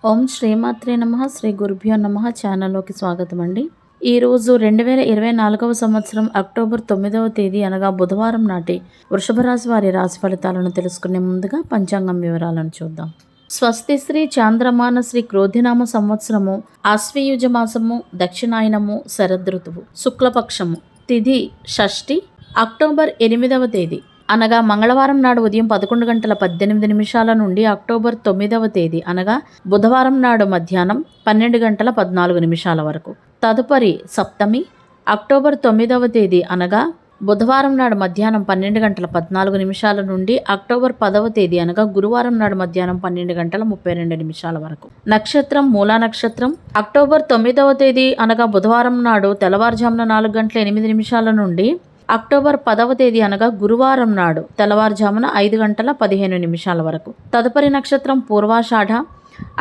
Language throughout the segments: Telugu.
ఓం శ్రీమాత్రే నమః శ్రీ గురుభ్యో నమః ఛానల్లోకి స్వాగతం అండి. ఈరోజు 2024 సంవత్సరం అక్టోబర్ 9వ తేదీ అనగా బుధవారం నాటి వృషభ రాశి వారి రాశి ఫలితాలను తెలుసుకునే ముందుగా పంచాంగం వివరాలను చూద్దాం. స్వస్తి శ్రీ చాంద్రమాన శ్రీ క్రోధినామ సంవత్సరము ఆశ్వయుజ మాసము దక్షిణాయనము శరదృతువు శుక్లపక్షము తిథి షష్ఠి అక్టోబర్ 8వ తేదీ అనగా మంగళవారం నాడు ఉదయం 11:18 నుండి అక్టోబర్ 9వ తేదీ అనగా బుధవారం నాడు మధ్యాహ్నం 12:14 వరకు. తదుపరి సప్తమి అక్టోబర్ 9వ తేదీ అనగా బుధవారం నాడు మధ్యాహ్నం 12:14 నుండి అక్టోబర్ 10వ తేదీ అనగా గురువారం నాడు మధ్యాహ్నం 12:32 వరకు. నక్షత్రం మూలా నక్షత్రం అక్టోబర్ 9వ తేదీ అనగా బుధవారం నాడు తెల్లవారుజామున 4:08 నుండి అక్టోబర్ 10వ తేదీ అనగా గురువారం నాడు తెల్లవారుజామున 5:15 వరకు. తదుపరి నక్షత్రం పూర్వాషాఢ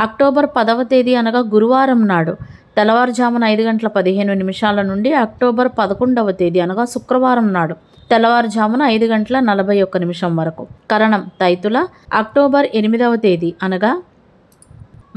అక్టోబర్ 10వ తేదీ అనగా గురువారం నాడు తెల్లవారుజామున 5:15 నుండి అక్టోబర్ 11వ తేదీ అనగా శుక్రవారం నాడు తెల్లవారుజామున 5:41 వరకు. కరణం తైతుల అక్టోబర్ 8వ తేదీ అనగా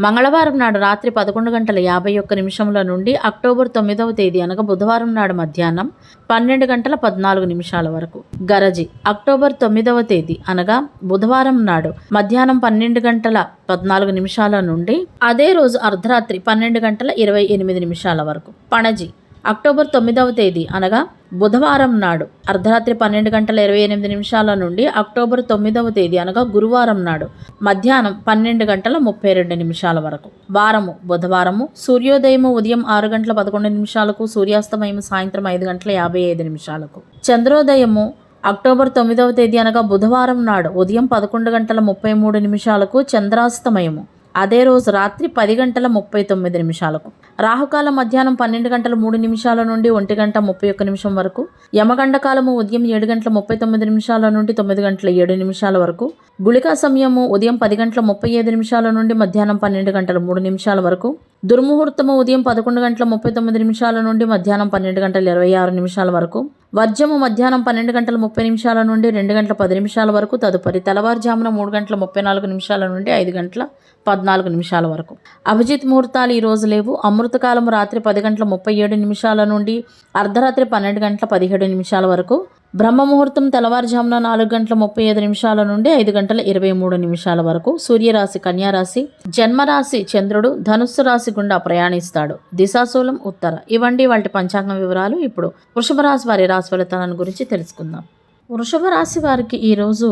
మంగళవారం నాడు రాత్రి 11:51 నుండి అక్టోబర్ 9వ తేదీ అనగా బుధవారం నాడు మధ్యాహ్నం 12:14 వరకు. గరజి అక్టోబర్ 9వ తేదీ అనగా బుధవారం నాడు మధ్యాహ్నం 12:14 నుండి అదే రోజు అర్ధరాత్రి 12:28 వరకు. పణజి అక్టోబర్ 9వ తేదీ అనగా బుధవారం నాడు అర్ధరాత్రి 12:28 నుండి అక్టోబర్ 9వ తేదీ అనగా గురువారం నాడు మధ్యాహ్నం 12:32 వరకు. వారము బుధవారము సూర్యోదయము ఉదయం 6:11 సూర్యాస్తమయము సాయంత్రం 5:55. చంద్రోదయము అక్టోబర్ 9వ తేదీ అనగా బుధవారం నాడు ఉదయం 11:33 చంద్రాస్తమయము అదే రోజు రాత్రి 10:39. రాహుకాలం మధ్యాహ్నం 12:03 నుండి 1:31 వరకు. యమగండకాలము ఉదయం 7:39 నుండి 9:07 వరకు. గుళికా సమయము ఉదయం 10:35 నుండి మధ్యాహ్నం 12:03 వరకు. దుర్ముహూర్తము ఉదయం 11:39 నుండి మధ్యాహ్నం 12:26 వరకు. వర్జము మధ్యాహ్నం 12:30 నుండి 2:10 వరకు. తదుపరి తెల్లవారుజామున 3:34 నుండి 5:14 వరకు. అభిజిత్ ముహూర్తాలు ఈ రోజు లేవు. అమృతకాలము రాత్రి 10:37 నుండి అర్ధరాత్రి 12:17 వరకు. బ్రహ్మ ముహూర్తం తెల్లవారుజామున 4:35 నుండి 5:23 వరకు. సూర్యరాశి కన్యారాశి జన్మరాశి చంద్రుడు ధనుస్సు రాశి గుండా ప్రయాణిస్తాడు. దిశాశూలం ఉత్తర. ఇవండి వాటి పంచాంగం వివరాలు. ఇప్పుడు వృషభ రాశి వారి రాశి ఫలితాలను గురించి తెలుసుకుందాం. వృషభ రాశి వారికి ఈరోజు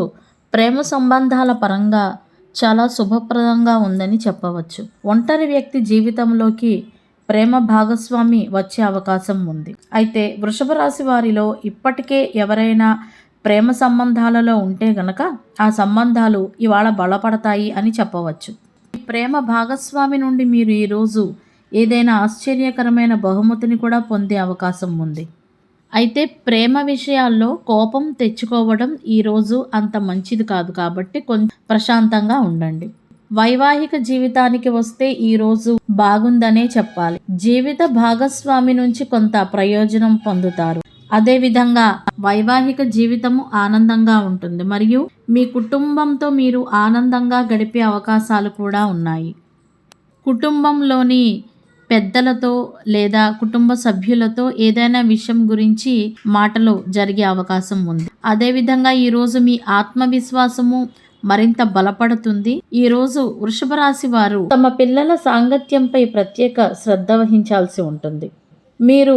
ప్రేమ సంబంధాల పరంగా చాలా శుభప్రదంగా ఉందని చెప్పవచ్చు. ఒంటరి వ్యక్తి జీవితంలోకి ప్రేమ భాగస్వామి వచ్చే అవకాశం ఉంది. అయితే వృషభ రాశి వారిలో ఇప్పటికే ఎవరైనా ప్రేమ సంబంధాలలో ఉంటే గనక ఆ సంబంధాలు ఇవాళ బలపడతాయి అని చెప్పవచ్చు. ఈ ప్రేమ భాగస్వామి నుండి మీరు ఈరోజు ఏదైనా ఆశ్చర్యకరమైన బహుమతిని కూడా పొందే అవకాశం ఉంది. అయితే ప్రేమ విషయాల్లో కోపం తెచ్చుకోవడం ఈరోజు అంత మంచిది కాదు, కాబట్టి కొంచెం ప్రశాంతంగా ఉండండి. వైవాహిక జీవితానికి వస్తే ఈరోజు బాగుందనే చెప్పాలి. జీవిత భాగస్వామి నుంచి కొంత ప్రయోజనం పొందుతారు. అదేవిధంగా వైవాహిక జీవితము ఆనందంగా ఉంటుంది మరియు మీ కుటుంబంతో మీరు ఆనందంగా గడిపే అవకాశాలు కూడా ఉన్నాయి. కుటుంబంలోని పెద్దలతో లేదా కుటుంబ సభ్యులతో ఏదైనా విషయం గురించి మాటలు జరిగే అవకాశం ఉంది. అదేవిధంగా ఈరోజు మీ ఆత్మవిశ్వాసము మరింత బలపడుతుంది. ఈరోజు వృషభ రాశి వారు తమ పిల్లల సాంగత్యంపై ప్రత్యేక శ్రద్ధ వహించాల్సి ఉంటుంది. మీరు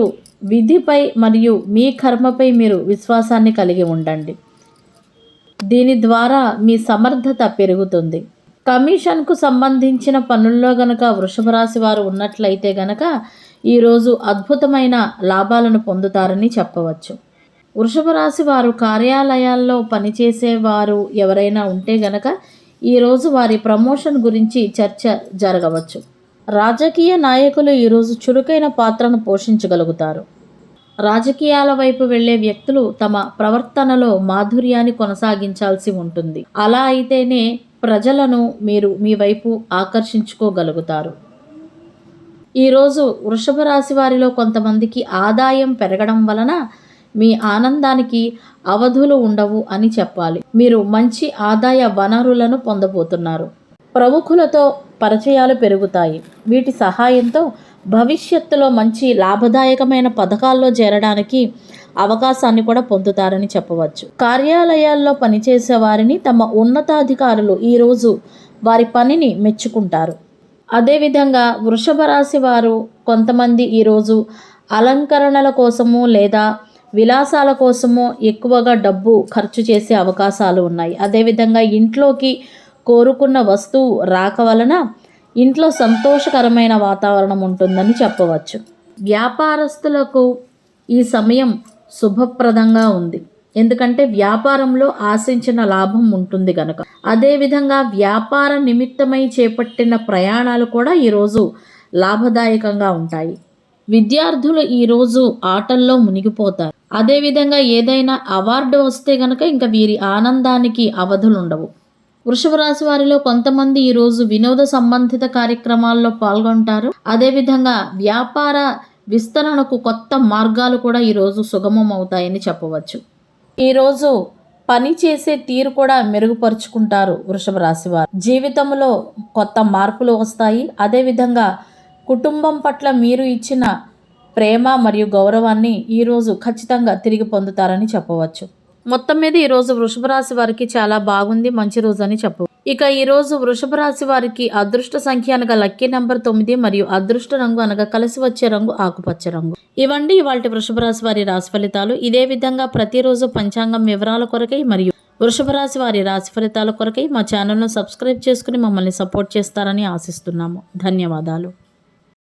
విధిపై మరియు మీ కర్మపై మీరు విశ్వాసాన్ని కలిగి ఉండండి. దీని ద్వారా మీ సమర్థత పెరుగుతుంది. కమిషన్కు సంబంధించిన పనుల్లో గనక వృషభ రాశి వారు ఉన్నట్లయితే గనక ఈరోజు అద్భుతమైన లాభాలను పొందుతారని చెప్పవచ్చు. వృషభ రాశి వారు కార్యాలయాల్లో పనిచేసేవారు ఎవరైనా ఉంటే గనక ఈరోజు వారి ప్రమోషన్ గురించి చర్చ జరగవచ్చు. రాజకీయ నాయకులు ఈరోజు చురుకైన పాత్రను పోషించగలుగుతారు. రాజకీయాల వైపు వెళ్లే వ్యక్తులు తమ ప్రవర్తనలో మాధుర్యాన్ని కొనసాగించాల్సి ఉంటుంది. అలా అయితేనే ప్రజలను మీరు మీ వైపు ఆకర్షించుకోగలుగుతారు. ఈరోజు వృషభ రాశి వారిలో కొంతమందికి ఆదాయం పెరగడం వలన మీ ఆనందానికి అవధులు ఉండవు అని చెప్పాలి. మీరు మంచి ఆదాయ వనరులను పొందబోతున్నారు. ప్రముఖులతో పరిచయాలు పెరుగుతాయి. వీటి సహాయంతో భవిష్యత్తులో మంచి లాభదాయకమైన పథకాల్లో చేరడానికి అవకాశాన్ని కూడా పొందుతారని చెప్పవచ్చు. కార్యాలయాల్లో పనిచేసే వారిని తమ ఉన్నతాధికారులు ఈరోజు వారి పనిని మెచ్చుకుంటారు. అదేవిధంగా వృషభ రాశి వారు కొంతమంది ఈరోజు అలంకరణల కోసము లేదా విలాసాల కోసము ఎక్కువగా డబ్బు ఖర్చు చేసే అవకాశాలు ఉన్నాయి. అదేవిధంగా ఇంట్లోకి కోరుకున్న వస్తువు రాక వలన ఇంట్లో సంతోషకరమైన వాతావరణం ఉంటుందని చెప్పవచ్చు. వ్యాపారస్తులకు ఈ సమయం శుభప్రదంగా ఉంది. ఎందుకంటే వ్యాపారంలో ఆశించిన లాభం ఉంటుంది కనుక. అదేవిధంగా వ్యాపార నిమిత్తమై చేపట్టిన ప్రయాణాలు కూడా ఈరోజు లాభదాయకంగా ఉంటాయి. విద్యార్థులు ఈరోజు ఆటల్లో మునిగిపోతారు. అదేవిధంగా ఏదైనా అవార్డు వస్తే కనుక ఇంకా వీరి ఆనందానికి అవధులుండవు. వృషభ రాశి వారిలో కొంతమంది ఈరోజు వినోద సంబంధిత కార్యక్రమాల్లో పాల్గొంటారు. అదేవిధంగా వ్యాపార విస్తరణకు కొత్త మార్గాలు కూడా ఈరోజు సుగమం అవుతాయని చెప్పవచ్చు. ఈరోజు పని చేసే తీరు కూడా మెరుగుపరుచుకుంటారు వృషభ రాశి వారు. జీవితంలో కొత్త మార్పులు వస్తాయి. అదేవిధంగా కుటుంబం పట్ల మీరు ఇచ్చిన ప్రేమ మరియు గౌరవాన్ని ఈరోజు ఖచ్చితంగా తిరిగి పొందుతారని చెప్పవచ్చు. మొత్తం మీద ఈరోజు వృషభ రాశి వారికి చాలా బాగుంది, మంచి రోజు అని చెప్పవచ్చు. ఇక ఈరోజు వృషభ రాశి వారికి అదృష్ట సంఖ్య అనగా లక్కీ నెంబర్ 9 మరియు అదృష్ట రంగు అనగా కలిసి వచ్చే రంగు ఆకుపచ్చ రంగు. ఇవండి ఇవాల్టి వృషభ రాశి వారి రాశి ఫలితాలు. ఇదే విధంగా ప్రతిరోజు పంచాంగం వివరాల కొరకై మరియు వృషభ రాశి వారి రాశి ఫలితాల కొరకై మా ఛానల్ను సబ్స్క్రైబ్ చేసుకుని మమ్మల్ని సపోర్ట్ చేస్తారని ఆశిస్తున్నాము. ధన్యవాదాలు.